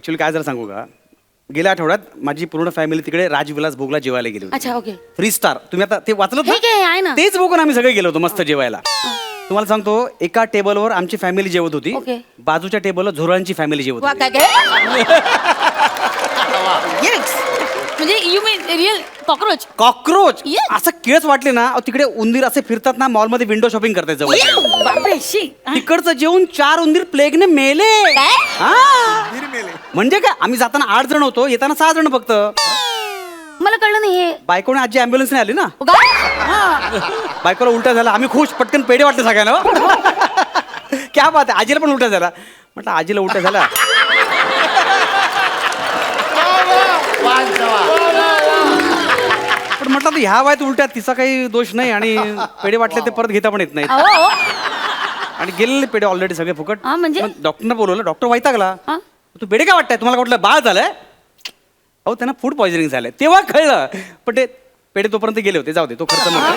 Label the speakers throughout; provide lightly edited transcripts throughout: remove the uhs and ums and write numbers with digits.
Speaker 1: Actually काय जरा सांगू का, गेल्या आठवड्यात माझी पूर्ण फॅमिली तिकडे राजविलास भोगला जेवायला गेली होती.
Speaker 2: अच्छा, ओके.
Speaker 1: 3 स्टार. तुम्ही आता ते वाचलं
Speaker 2: ठीक आहे ना.
Speaker 1: तेच बघून आम्ही सगळे गेलो होतो मस्त जेवायला. तुम्हाला सांगतो, एका टेबलवर आमची फॅमिली जेवत होती,
Speaker 2: ओके.
Speaker 1: बाजूच्या टेबलवर झुरळांची फॅमिली जेवत
Speaker 2: वा,
Speaker 1: होती.
Speaker 2: Yes. म्हणजे you mean real cockroach.
Speaker 1: Cockroach
Speaker 2: Yes.
Speaker 1: असं केळच वाटले ना, तिकडे उंदीर असे फिरतात ना, मॉलमध्ये विंडो शॉपिंग करतात जवळ.
Speaker 2: बापरे, शी.
Speaker 1: तिकडचं जेवून 4 उंदीर प्लेगने मेले.
Speaker 2: काय?
Speaker 1: हा. म्हणजे काय, आम्ही जाताना 8 जण होतो, येताना 6 जण फक्त.
Speaker 2: मला कळलं नाही हे.
Speaker 1: बायकोने आजी ॲम्ब्युलन्सने आली ना,
Speaker 2: काय?
Speaker 1: बायकोला उलटा झाला. आम्ही खुश, पटकन पेढे वाटले सगळ्यांना. क्या बात आहे, आजीला पण उलटा झाला. म्हटलं आजीला उलटा झाला, पण म्हटलं तर ह्या वयात उलट्यात तिचा काही दोष नाही, आणि पेढे वाटले ते परत घेता पण येत नाही.
Speaker 2: अहो.
Speaker 1: आणि गेलेले पेढे ऑलरेडी सगळे फुकट.
Speaker 2: हा, म्हणजे?
Speaker 1: डॉक्टरना बोलवलं, डॉक्टर वैतागला.
Speaker 2: हा?
Speaker 1: तू पेढे काय वाटताय, तुम्हाला वाटलं बाळ झालंय? अहो त्यांना फूड पॉयझनिंग झालंय, तेव्हा कळलं. पण ते पेढे तोपर्यंत गेले होते, जाऊ दे, तो खर्च नव्हता.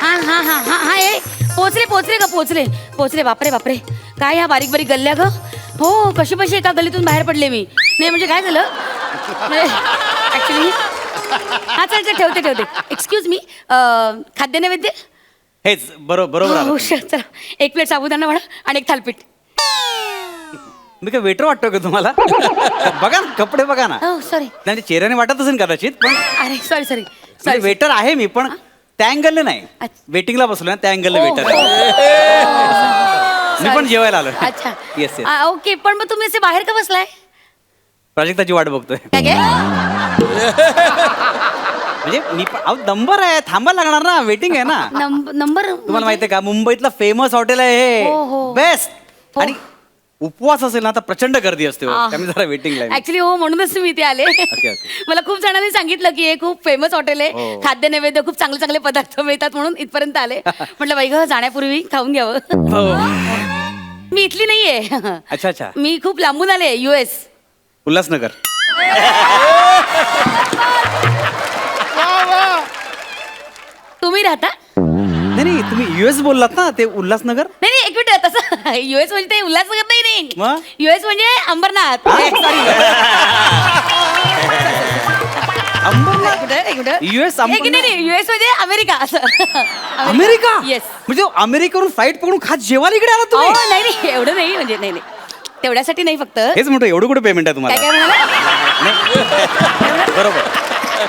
Speaker 2: हा ए पोचले. बापरे काय ह्या बारीक बारीक गल्ल्या ग. हो, कशी बशी एका गल्लीतून बाहेर पडले मी. नाही म्हणजे काय झालं ऍक्च्युली. हा चल ठेवते. एक्सक्यूज मी, खाद्य नैवेद्य.
Speaker 1: हेच बरोबर आलं.
Speaker 2: हो, चला 1 प्लेट साबुदाणा वडा आणि 1 थालपीठ.
Speaker 1: मी काय वेटर वाटतो का तुम्हाला? बघा ना, कपडे बघा ना.
Speaker 2: हो, सॉरी.
Speaker 1: नाही चेहऱ्याने वाटत असेल कदाचित, पण
Speaker 2: अरे सॉरी
Speaker 1: वेटर आहे मी, पण त्या अँगलने नाही.
Speaker 2: अच्छा.
Speaker 1: वेटिंगला बसलो ना, त्या अँगलने
Speaker 2: हो,
Speaker 1: वेटर.
Speaker 2: हो.
Speaker 1: मी पण जेवायला आलो.
Speaker 2: अच्छा.
Speaker 1: येस.
Speaker 2: ओके, पण मग तुम्ही असे बाहेर का बसलाय?
Speaker 1: प्राजक्ताची वाट बघतोय.
Speaker 2: काय
Speaker 1: म्हणजे मी पण, अहो नंबर आहे, थांबायला लागणार ना, वेटिंग आहे ना.
Speaker 2: नंबर
Speaker 1: तुम्हाला माहितीये का, मुंबईतलं फेमस हॉटेल आहे
Speaker 2: हो,
Speaker 1: हे,
Speaker 2: हो.
Speaker 1: बेस्ट.
Speaker 2: हो.
Speaker 1: आणि उपवास असेल ना, तर प्रचंड गर्दी असते, त्यामुळे जरा वेटिंगला आहे.
Speaker 2: ऍक्च्युली हो, म्हणूनच मी इथे आले.
Speaker 1: ओके.
Speaker 2: मला खूप जणांनी सांगितलं की हे खूप फेमस हॉटेल आहे,
Speaker 1: हो.
Speaker 2: खाद्य नैवेद्य खूप चांगले चांगले पदार्थ मिळतात, म्हणून इथपर्यंत आले. म्हटलं बाई ग, जाण्यापूर्वी खाऊन घ्यावं.
Speaker 1: हो.
Speaker 2: मी इथली नाहीये.
Speaker 1: अच्छा.
Speaker 2: मी खूप लांबून आले, US.
Speaker 1: उल्हासनगर.
Speaker 2: तुम्ही राहता?
Speaker 1: नाही तुम्ही US बोललात ना, ते उल्हासनगर.
Speaker 2: नाही एक मिनिट, तसं US म्हणजे ते उल्हासनगर नाही.
Speaker 1: मग?
Speaker 2: US म्हणजे अंबरनाथ. सॉरी.
Speaker 1: US
Speaker 2: US म्हणजे अमेरिका असं.
Speaker 1: अमेरिका.
Speaker 2: येस.
Speaker 1: म्हणजे अमेरिकेवरून फ्लाईट पकडून खात जेवायला इकडे आला तुम्ही?
Speaker 2: नाही एवढं नाही, म्हणजे नाही तेवढ्यासाठी नाही, फक्त
Speaker 1: हेच म्हणतो, एवढं कुठे पेमेंट आहे तुम्हाला?
Speaker 2: काय म्हणाला?
Speaker 1: बरोबर.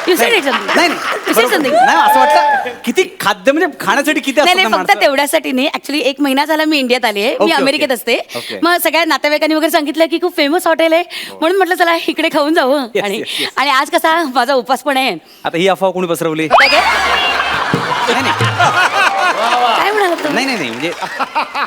Speaker 2: You said it something.
Speaker 1: नाही
Speaker 2: You said something.
Speaker 1: नाही, असं वाटतं किती खाद्य, म्हणजे खाण्यासाठी किती असतं
Speaker 2: नाही
Speaker 1: ना
Speaker 2: फक्त
Speaker 1: माणसं.
Speaker 2: तेवढ्यासाठी नाही. ऍक्च्युली 1 महिना झाला मी इंडियात आली आहे. मी
Speaker 1: ओके,
Speaker 2: अमेरिकेत
Speaker 1: ओके.
Speaker 2: असते.
Speaker 1: ओके.
Speaker 2: मग सगळ्या नातेवाईकांनी वगैरे सांगितलं की खूप फेमस हॉटेल आहे, म्हणून म्हटलं चला इकडे खाऊन जाऊ.
Speaker 1: Yes,
Speaker 2: आणि
Speaker 1: yes, yes.
Speaker 2: आणि आज कसा माझा उपास पण आहे.
Speaker 1: आता ही अफवा कोणी पसरवली?
Speaker 2: काय म्हणाला तुम्ही?
Speaker 1: नाही म्हणजे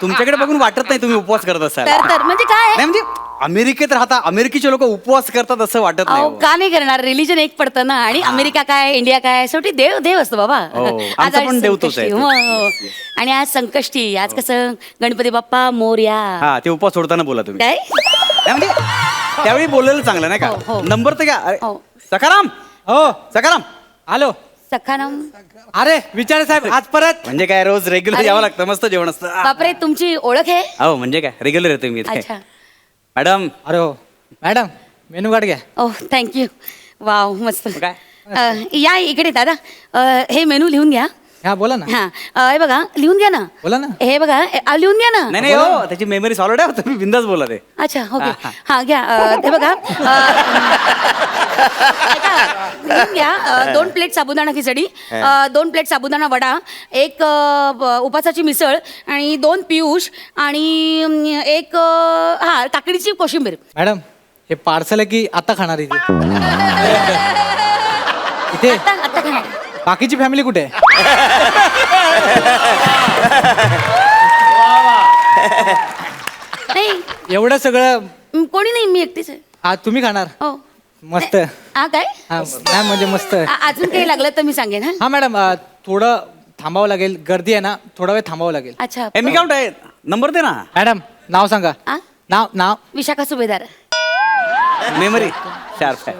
Speaker 1: तुमच्याकडे बघून वाटत नाही तुम्ही उपवास करत असाल.
Speaker 2: तर म्हणजे काय?
Speaker 1: नाही म्हणजे अमेरिकेत राहता, अमेरिकेचे लोक उपवास करतात असं वाटत नाही.
Speaker 2: अहो
Speaker 1: हो.
Speaker 2: का नाही करणार? रिलिजन एक पडतं ना. आणि अमेरिका काय, इंडिया काय, शेवटी देव असतो बाबा.
Speaker 1: हो,
Speaker 2: आज
Speaker 1: आमचा पण देव तोच आहे.
Speaker 2: संकष्टी. हो. आणि आज संकष्टी, आज कसं गणपती बाप्पा मोरया.
Speaker 1: हा, ते उपवास सोडताना बोला तुम्ही.
Speaker 2: काय?
Speaker 1: नाही म्हणजे त्यावेळी बोललेलं चांगलं नाही
Speaker 2: हो,
Speaker 1: का?
Speaker 2: हो.
Speaker 1: नंबर तर घ्या. अरे,
Speaker 2: हो.
Speaker 1: सखाराम.
Speaker 3: हो
Speaker 1: सखाराम.
Speaker 3: हॅलो.
Speaker 2: सखाराम.
Speaker 3: अरे विचार साहेब, आज परत
Speaker 1: म्हणजे काय, रोज रेग्युलर
Speaker 2: अरे.
Speaker 1: यावं लागतं, मस्त जेवण असतं.
Speaker 2: बापरे, तुमची ओळख आहे?
Speaker 1: हो म्हणजे काय, रेग्युलर येतो मी इथे.
Speaker 2: अच्छा.
Speaker 1: मॅडम.
Speaker 3: अरे हो मॅडम, मेनू कार्ड घ्या.
Speaker 2: ओह थँक्यू. वाव मस्त.
Speaker 1: काय?
Speaker 2: या इकडे दादा. हे मेनू लिहून घ्या.
Speaker 3: हा बोला ना.
Speaker 2: हा हे बघा, लिहून घ्या ना.
Speaker 3: बोला ना.
Speaker 2: हे बघा, लिहून घ्या ना.
Speaker 1: नाही हो, त्याची मेमरी सॉलिड आहे, तुम्ही बिंदास बोला ते.
Speaker 2: अच्छा ओके.
Speaker 1: हा.
Speaker 2: हा घ्या. हे बघा, ऐका, लिहून घ्या. 2 प्लेट साबुदाणा खिचडी, 2 प्लेट साबुदाणा वडा, 1 उपासाची मिसळ आणि 2 पियुष आणि 1 काकडीची कोशिंबीर.
Speaker 3: मॅडम हे पार्सल आहे की आता खाणार इथे? इथे
Speaker 2: आता खाणार.
Speaker 3: बाकीची फॅमिली कुठे आहे?
Speaker 2: नाही
Speaker 3: एवढं सगळं
Speaker 2: कोणी नाही, मी एकटीच आहे.
Speaker 3: आज तुम्ही खाणार?
Speaker 2: हो.
Speaker 3: मस्त.
Speaker 2: हा काय?
Speaker 3: हा मॅम म्हणजे मस्त.
Speaker 2: अजून काही लागलं तर मी सांगेन. हा
Speaker 3: हा मॅडम, थोडं थांबावं लागेल, गर्दी आहे ना, थोडा वेळ थांबावं लागेल.
Speaker 2: अच्छा.
Speaker 1: मी काउंट आहे, नंबर दे ना.
Speaker 3: मॅडम नाव सांगा.
Speaker 2: आ?
Speaker 3: नाव.
Speaker 2: विशाखा सुभेदार.
Speaker 1: मेमरी शार्प आहे.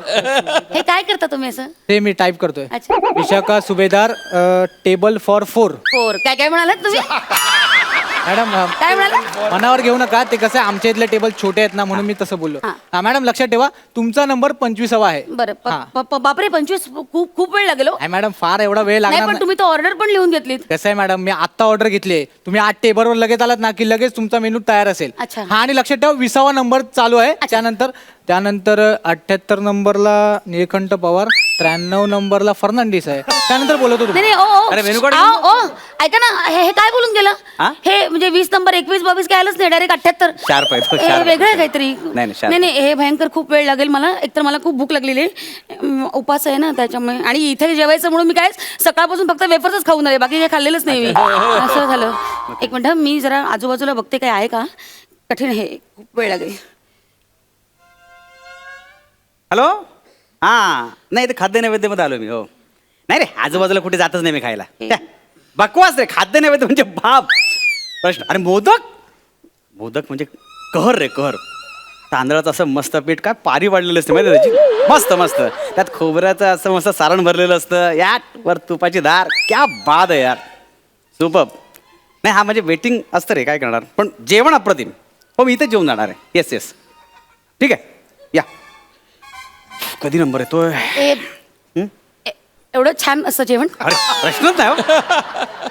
Speaker 2: हे काय करता तुम्ही असं?
Speaker 3: ते मी टाईप करतोय.
Speaker 2: अच्छा.
Speaker 3: विशाखा सुभेदार, टेबल फॉर 4.
Speaker 2: काय म्हणालात तुम्ही?
Speaker 3: मॅडम
Speaker 2: काय म्हणाला?
Speaker 3: मनावर घेऊ नका, ते कसं आहे आमच्या इथले टेबल छोटे आहेत ना म्हणून मी तसं बोललो.
Speaker 2: हा.
Speaker 3: हा मॅडम लक्षात ठेवा, तुमचा नंबर 25 आहे.
Speaker 2: बरं
Speaker 3: हा.
Speaker 2: बापरे 25 खूप खूप वेळ लागेल हो.
Speaker 3: नाही मॅडम, फार एवढा वेळ
Speaker 2: नाही
Speaker 3: लागणार
Speaker 2: पण तुम्ही तो ऑर्डर पण लिहून घेतलीत.
Speaker 3: कसं आहे मॅडम, मी आत्ता ऑर्डर घेतली. तुम्ही 8 टेबलवर लगेच आलात ना की लगेच तुमचा मेनू तयार असेल.
Speaker 2: अच्छा.
Speaker 3: हा आणि लक्षात ठेवा 20वा नंबर चालू आहे. त्यानंतर 78 नंबरला निळकंठ पवार, 93 नंबरला फर्नांडिस आहे. त्यानंतर बोलतो
Speaker 2: नाही नाही ओ
Speaker 1: अरे, मेनू कार्ड
Speaker 2: ओ ऐका ना, हे काय बोलून गेला?
Speaker 1: हा?
Speaker 2: हे म्हणजे 20 नंबर 21 22 काय आलंच नाही, डायरेक्ट 78.
Speaker 1: शार्प आहे तो,
Speaker 2: हे
Speaker 1: शार्प.
Speaker 2: वेगळं आहे काहीतरी.
Speaker 1: नाही, शार्प.
Speaker 2: नाही नाही, हे भयंकर खूप वेळ लागेल मला. एकतर मला खूप भूक लागलेली आहे, उपास आहे ना त्याच्यामुळे. आणि इथे जेवायचं म्हणून मी काय सकाळपासून फक्त वेफर्सच खाऊन आले, बाकी काही खाल्लेलंच नाही मी. असं झालं. एक मिनिट, मी जरा आजूबाजूला बघते काय आहे का. कठीण आहे, खूप वेळ लागेल.
Speaker 1: हॅलो. हा नाही, ते खाद्य नैवेद्यमध्ये आलो मी. हो नाही रे, आजूबाजूला कुठे जातच नाही मी खायला. बकवास रे, खाद्य नैवेद्य म्हणजे बाप प्रश्न. अरे मोदक, मोदक म्हणजे कहर रे, कहर. तांदळाचं असं मस्त पीठ, काय पारी वाढलेलं असते माहिती त्याची, मस्त मस्त. त्यात खोबऱ्याचं असं मस्त सारण भरलेलं असतं, या वर तुपाची धार. क्या बाद आहे यार, सुपर. नाही हा म्हणजे वेटिंग असतं रे, काय करणार. पण जेवण अप्रतिम. हो मी इथेच जेवून जाणार आहे. येस येस, ठीक आहे या. कधी नंबर येतोय?
Speaker 2: एवढं छान असतं जेवण.
Speaker 1: अरे प्रश्नच नाही हो.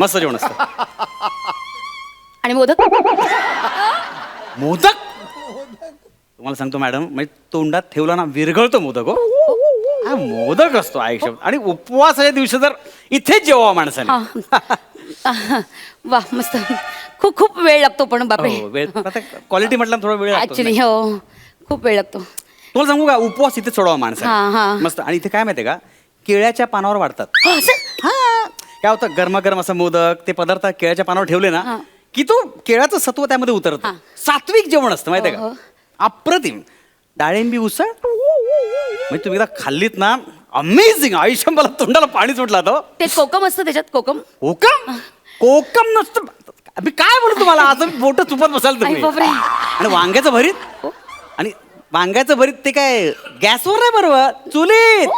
Speaker 1: मस्त जेवण असतं.
Speaker 2: आणि मोदक.
Speaker 1: मोदक तुम्हाला सांगतो मॅडम, म्हणजे तोंडात ठेवला ना विरघळतो मोदक. हो हा मोदक असतो आयुष्यात. आणि उपवासाच्या दिवशी तर इथेच जेवा माणसाने.
Speaker 2: वा मस्त. खूप खूप वेळ लागतो पण बापरे.
Speaker 1: हो, वेळ आता क्वालिटी म्हटलं थोडा वेळ लागतो.
Speaker 2: ऍक्च्युली हो खूप वेळ लागतो.
Speaker 1: तुम्हाला सांगू का, उपवास इथे सोडावा
Speaker 2: हा, हा.
Speaker 1: माणसाने मस्त. आणि इथे काय माहितीये का, केळ्याच्या पानावर वाढतात. हा काय होतं, गरमागरम असं मोदक, ते पदार्थ केळ्याच्या पानावर ठेवले
Speaker 2: हा.
Speaker 1: ना की तो केळाचं सत्व त्यामध्ये उतरतं.
Speaker 2: हा.
Speaker 1: सात्विक जेवण असतं माहितीये
Speaker 2: हो,
Speaker 1: का, अप्रतिम. डाळिंबी उसळ म्हणजे तुम्ही एकदा खाल्लीत ना, अमेझिंग. आयुष्य मला तोंडाला पाणी सुटला तो.
Speaker 2: ते कोकम असतं त्याच्यात, कोकम.
Speaker 1: कोकम, कोकम नसतं. मी काय बोलू तुम्हाला, आज बोट चुपत बसाल
Speaker 2: आई
Speaker 1: तुम्ही.
Speaker 2: बापरे.
Speaker 1: आणि वांग्याचं भरीत, आणि वांग्याचं भरीत ते काय गॅसवर नाही बरोबर, चुलीत.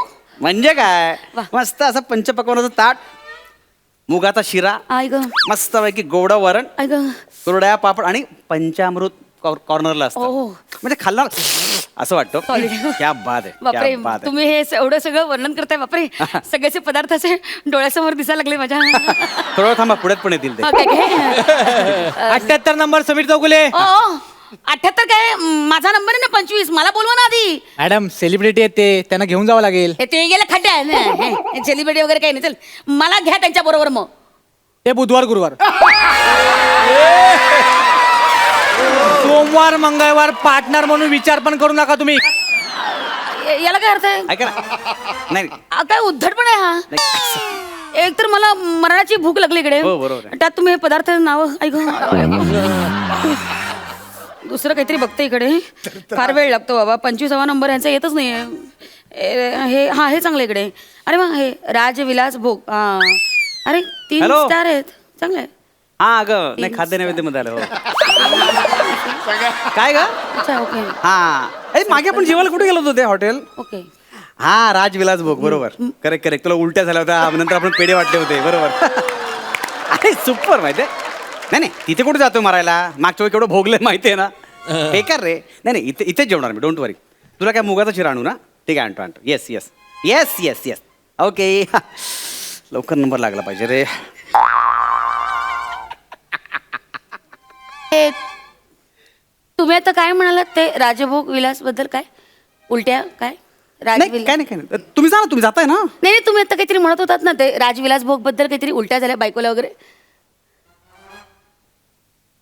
Speaker 1: म्हणजे काय,
Speaker 2: वा.
Speaker 1: मस्त असं पंचपक्वानाचं ताट, मुगाचा शिरा,
Speaker 2: आई ग,
Speaker 1: मस्त पैकी गोडा वरण,
Speaker 2: आई ग.
Speaker 1: कुरड्या पापड आणि पंचामृत कॉर्नरला असतं.
Speaker 2: ओहो.
Speaker 1: म्हणजे खाल्ला असं वाटतं.
Speaker 2: Solid.
Speaker 1: क्या बात आहे,
Speaker 2: बापरे,
Speaker 1: क्या बात आहे.
Speaker 2: तुम्ही हे एवढं सगळं वर्णन करताय बापरे. सगळ्याचे पदार्थ असे डोळ्यासमोर दिसायला लागले माझ्या.
Speaker 1: थोडं थांबा, पुढ्यात पण येतील ते.
Speaker 2: हा, काय काय
Speaker 3: 78 नंबर समीर चौगुले.
Speaker 2: ओ 78 काय, माझा नंबर आहे ना 25, मला बोलवा ना आधी.
Speaker 3: मॅडम सेलिब्रिटी आहेत ते, त्यांना घेऊन जावं लागेल.
Speaker 2: ते गेलं खड्ड्या, सेलिब्रिटी वगैरे काही नाही. चल मला घ्या त्यांच्या बरोबर मग.
Speaker 3: ते बुधवार गुरुवार. सोमवार मंगळवार पार्टनर म्हणून विचार पण करू नका तुम्ही.
Speaker 2: याला काय अर्थ आहे?
Speaker 1: ऐका ना, नाही
Speaker 2: काय उद्धटपण आहे हा.
Speaker 1: नाही.
Speaker 2: एक तर मला मरणाची भूक लागली इकडे,
Speaker 1: हो, बरोबर आहे.
Speaker 2: त्यात तुम्ही हे पदार्थ नाव ऐक. दुसरं काहीतरी बघते इकडे. फार वेळ लागतो बाबा. 25वा नंबर यांचा येतच नाहीये. हे हा हे चांगलं इकडे. अरे वा, हे राजविलास भोग. हा अरे 3
Speaker 1: Hello.
Speaker 2: स्टार आहेत, चांगलं आहे.
Speaker 1: हा अगं नाही, खाद्य नैवेद्यमध्ये आलं. हो काय ग,
Speaker 2: अच्छा ओके
Speaker 1: हा अरे मागे आपण जेवायला कुठे गेलो होतो ते हॉटेल.
Speaker 2: ओके.
Speaker 1: हा राजविलास भोग, बरोबर. Correct correct. तुला उलट्या झाल्या होत्या, नंतर आपण पेढे वाटले होते, बरोबर. अरे सुपर. माहितीये, नाही नाही तिथे कुठे जातो मारायला, मागच्या वेळी केवढं भोगलंय माहितीये ना. बेकार रे. नाही नाही, इथेच जेवणार मी, डोंट वरी. तुला काय मुगाचा शिरा आणू ना, ठीक आहे आणतो आणतो. Yes yes yes yes yes okay. लवकर नंबर लागला पाहिजे रे.
Speaker 2: हे तुम्ही आता काय म्हणालात ते राजभोग विलास बद्दल? काय उलट्या काय
Speaker 1: नाही
Speaker 2: राजविलास?
Speaker 1: काय नाही काय नाही, तुम्ही जा ना, तुम्ही जाताय ना.
Speaker 2: नाही नाही, तुम्ही आता काहीतरी म्हणत होतात ना ते राजविलास भोग बद्दल, काहीतरी उलट्या झाल्या बायकोला वगैरे.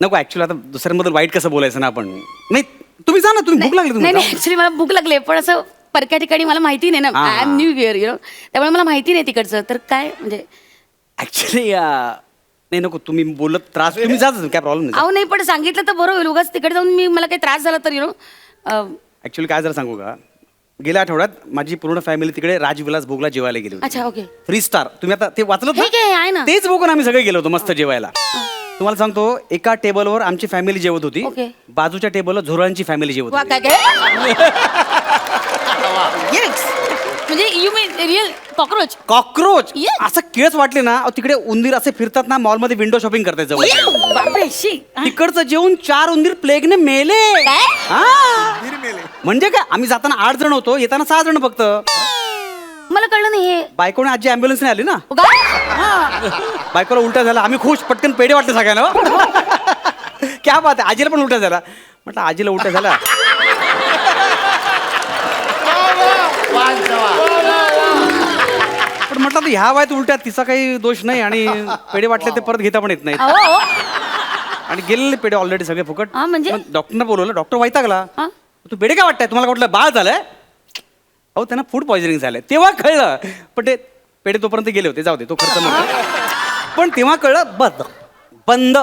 Speaker 1: नको ऍक्च्युली, आता दुसऱ्यांबद्दल वाईट कसं बोलायचं ना आपण. नाही तुम्ही जा ना, तुम्ही भूक लागली
Speaker 2: नाही
Speaker 1: तुम्ही
Speaker 2: नाही, ऍक्च्युली मला भूक लागली, पण असं परक्या ठिकाणी मला माहिती नाही ना.
Speaker 1: हा.
Speaker 2: I am new here you know, त्यामुळे मला माहिती नाही तिकडचं. तर काय म्हणजे
Speaker 1: ऍक्च्युली नाही नको, तुम्ही बोलत त्रास, तुम्ही जा, काय प्रॉब्लेम नाही.
Speaker 2: अहो नाही, पण सांगितलं तर बरं होईल. उगाच तिकडे जाऊन मला काही त्रास झाला तर यु नो.
Speaker 1: ऍक्च्युली काय जर सांगू का, गेल्या आठवड्यात माझी पूर्ण फॅमिली तिकडे राजविलास भोगला जेवायला गेली होती.
Speaker 2: अच्छा ओके.
Speaker 1: 3 स्टार. तुम्ही आता ते वाचलं
Speaker 2: ठीक आहे ना.
Speaker 1: तेच बघून आम्ही सगळे गेलो होतो मस्त जेवायला. तुम्हाला सांगतो, एका टेबलवर आमची फॅमिली जेवत होती,
Speaker 2: Okay.
Speaker 1: बाजूच्या टेबलवर झोरांची फॅमिली जेवत
Speaker 2: वा
Speaker 1: होती.
Speaker 2: काय काय.
Speaker 1: Yes.
Speaker 2: म्हणजे you mean real cockroach
Speaker 1: cockroach
Speaker 2: Yes.
Speaker 1: असं केस वाटले ना अहो, तिकडे उंदीर असे फिरतात ना मॉलमध्ये विंडो शॉपिंग करतात जवळ
Speaker 2: बापरे शी
Speaker 1: तिकडचं जेवून 4 उंदीर प्लेगने मेले
Speaker 2: काय?
Speaker 1: हा. म्हणजे काय आम्ही जाताना 8 जण होतो येताना 6 जण फक्त
Speaker 2: मला कळलं नाही हे
Speaker 1: बायकोने आजी ऍम्ब्युलन्स नाही आली ना
Speaker 2: काय?
Speaker 1: बायकोला उलटा झाला आम्ही खुश पटकन पेढे वाटले सगळ्यांना क्या बात आहे आजीला पण उलटा झाला म्हटलं आजीला उलटा झाला पण म्हटलं तर ह्या वयात उलट्यात तिचा काही दोष नाही आणि पेढे वाटले ते परत घेता पण येत नाहीत
Speaker 2: अहो
Speaker 1: आणि गेलेले पेढे ऑलरेडी सगळे फुकट
Speaker 2: हा, म्हणजे?
Speaker 1: डॉक्टरना बोलवलं डॉक्टर वैतागला
Speaker 2: हा?
Speaker 1: तू पेढे काय वाटताय तुम्हाला कुठलं बाळ झालंय अहो त्यांना फूड पॉइझनिंग झालंय तेव्हा कळलं पण ते पेढे तोपर्यंत गेले होते जाऊ दे तो खर्च नव्हता पण तेव्हा कळलं बंद बंद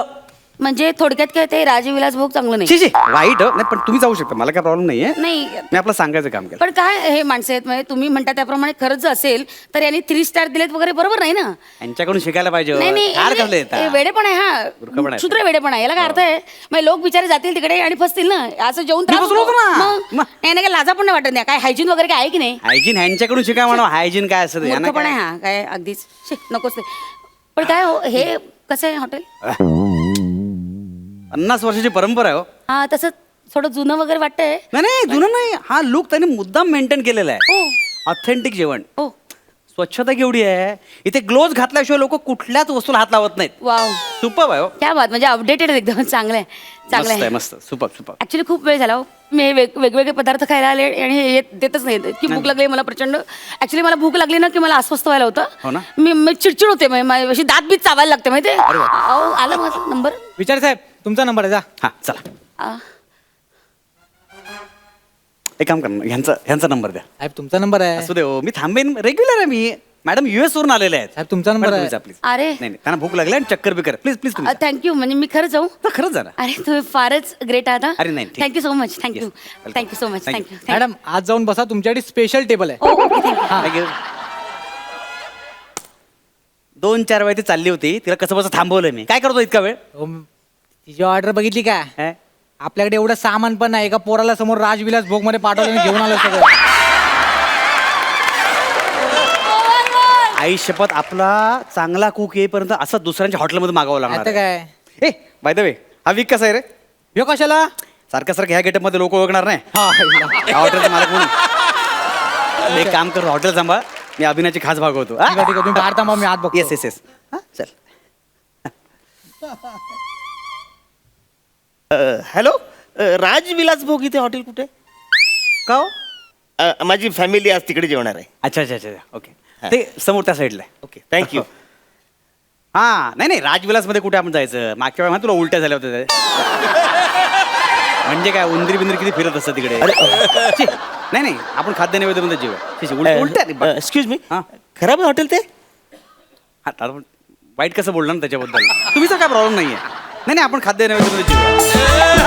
Speaker 2: म्हणजे थोडक्यात काय ते राजविलास भोग चांगलं नाही
Speaker 1: शी शी वाईट नाही पण तुम्ही जाऊ शकता मला काय प्रॉब्लेम नाहीये
Speaker 2: नाही
Speaker 1: मी आपलं सांगायचं काम केलं
Speaker 2: पण काय हे माणसं आहेत म्हणजे तुम्ही म्हणता त्याप्रमाणे खरंच असेल तर यांनी 3 स्टार दिलेत वगैरे बरोबर नाही ना
Speaker 1: यांच्याकडून शिकायला पाहिजे
Speaker 2: नाही नाही
Speaker 1: कार
Speaker 2: म्हणजे
Speaker 1: कसले येतात?
Speaker 2: हे वेडेपण आहे
Speaker 1: मूर्खपण
Speaker 2: हा
Speaker 1: आहे.
Speaker 2: क्षुद्र वेडेपण आहे याला काय अर्थ आहे मग लोक बिचारे जातील तिकडे आणि फसतील ना असं जेवून त्रास
Speaker 1: बसलो होतो
Speaker 2: होतो.
Speaker 1: ना.
Speaker 2: मग याने काय लाजा पण नाही वाटत नाही काय हायजीन वगैरे काय आहे की नाही
Speaker 1: हायजीन ह्यांच्याकडून शिकाय म्हणा हायजीन काय असतं यांना
Speaker 2: मूर्खपण आहे
Speaker 1: काय?
Speaker 2: हा काय अगदीच शी, नकोच ते पण काय हो हे कसं आहे हॉटेल
Speaker 1: 50 वर्षाची परंपरा आहे हो
Speaker 2: हा तसं थोडं जुनं वगैरे वाटतंय
Speaker 1: नाही नाही जुनं नाही हा लुक त्यांनी मुद्दाम मेंटेन केलेला आहे
Speaker 2: हो
Speaker 1: ऑथेंटिक जेवण
Speaker 2: हो
Speaker 1: स्वच्छता केवढी आहे इथे ग्लोव्ह घातल्याशिवाय लोक कुठल्याच वस्तूला हात लावत नाहीत
Speaker 2: वाव
Speaker 1: सुपर आहे हो.
Speaker 2: क्या बात म्हणजे अपडेटेड एकदम चांगलं आहे चांगलं
Speaker 1: मस्त आहे
Speaker 2: आहे
Speaker 1: मस्त सुपर सुपर
Speaker 2: ऍक्च्युली खूप वेळ झाला हो. मी हे वेगवेगळे पदार्थ खायला आले आणि हे देतच नाही की भूक लागली मला प्रचंड ऍक्च्युली मला भूक लागली ना की मला अस्वस्थ व्हायला
Speaker 1: हो
Speaker 2: होतं
Speaker 1: ना?
Speaker 2: मी चिडचिड होते अशी दात बीत चावायला लागते माहिती आला माझा नंबर
Speaker 3: विचार साहेब तुमचा नंबर आहे जा
Speaker 1: हा चला एक काम कर ना, ह्यांचा नंबर द्या
Speaker 3: साहेब तुमचा नंबर आहे
Speaker 1: असू दे हो मी थांबेन रेग्युलर आहे मी मॅडम US वरून आलेले आहेत
Speaker 3: साहेब तुमचा नंबर आहे
Speaker 1: प्लीज
Speaker 2: अरे
Speaker 1: नाही नाही त्यांना भूक लागली आणि चक्कर बिकर प्लीज प्लीज तुम्ही
Speaker 2: थँक्यू म्हणजे मी खरंच जाऊ
Speaker 1: खरंच जा ना
Speaker 2: अरे तुम्ही फारच ग्रेट आहात
Speaker 1: अरे नाही, ठीक.
Speaker 2: Thank you so much thank you
Speaker 1: Yes, welcome.
Speaker 2: Thank you so much
Speaker 1: Thank you.
Speaker 2: Thank you
Speaker 3: madam आज जाऊन बसा तुमच्यासाठी स्पेशल टेबल आहे
Speaker 2: ओके थँक्यू
Speaker 1: Thank you. 2-4 वेळा ती चालली होती तिला कसं बसं थांबवलं मी काय करतो इतका वेळ
Speaker 3: तिची ऑर्डर बघितली का
Speaker 1: हे?
Speaker 3: आपल्याकडे एवढं सामान पण नाही एका पोराला समोर राजविलास भोग मध्ये पाठवलं आणि घेऊन आलो सगळं
Speaker 1: आई शपथ आपला चांगला कुक येईपर्यंत असं दुसऱ्यांच्या हॉटेलमध्ये मागावं लागणार
Speaker 3: आता काय
Speaker 1: ए बाय द वे हा वीक कसा आहे रे
Speaker 3: ह्यो कशाला
Speaker 1: सारखं सारखं ह्या गेटअप मध्ये लोक ओळखणार नाही
Speaker 3: हा,
Speaker 1: हॉटेलचं मला कोण एक काम कर हॉटेल सांभाळ मी अभिनयाची खास भागवतो
Speaker 3: ठीक आहे ठीक आहे तुम्ही बाहेर थांबा मी आत बघतो
Speaker 1: येस येस येस चल
Speaker 4: हॅलो राजविलास भोग इथे हॉटेल कुठे
Speaker 1: का हो?
Speaker 4: माझी फॅमिली आज तिकडे जेवणार आहे
Speaker 1: अच्छा अच्छा अच्छा ओके ते समोर त्या साईडला आहे
Speaker 4: ओके थँक्यू
Speaker 1: हा नाही नाही राजविलास मध्ये कुठे आपण जायचं मागच्या वेळा तुला उलट्या झाल्या होत्या म्हणजे काय उंदरी बिंदरी किती फिरत असतं तिकडे छी, नाही नाही आपण खाद्य नैवेद्यामध्ये जेव उलट्या
Speaker 4: एक्सक्यूज मी
Speaker 1: हा.
Speaker 4: खराब आहे हॉटेल ते
Speaker 1: आता आपण वाईट कसं बोलणार ना त्याच्याबद्दल तुम्हीचा काय प्रॉब्लेम नाहीये नाही नाही आपण खाद्य नैवेद्यामध्ये जेव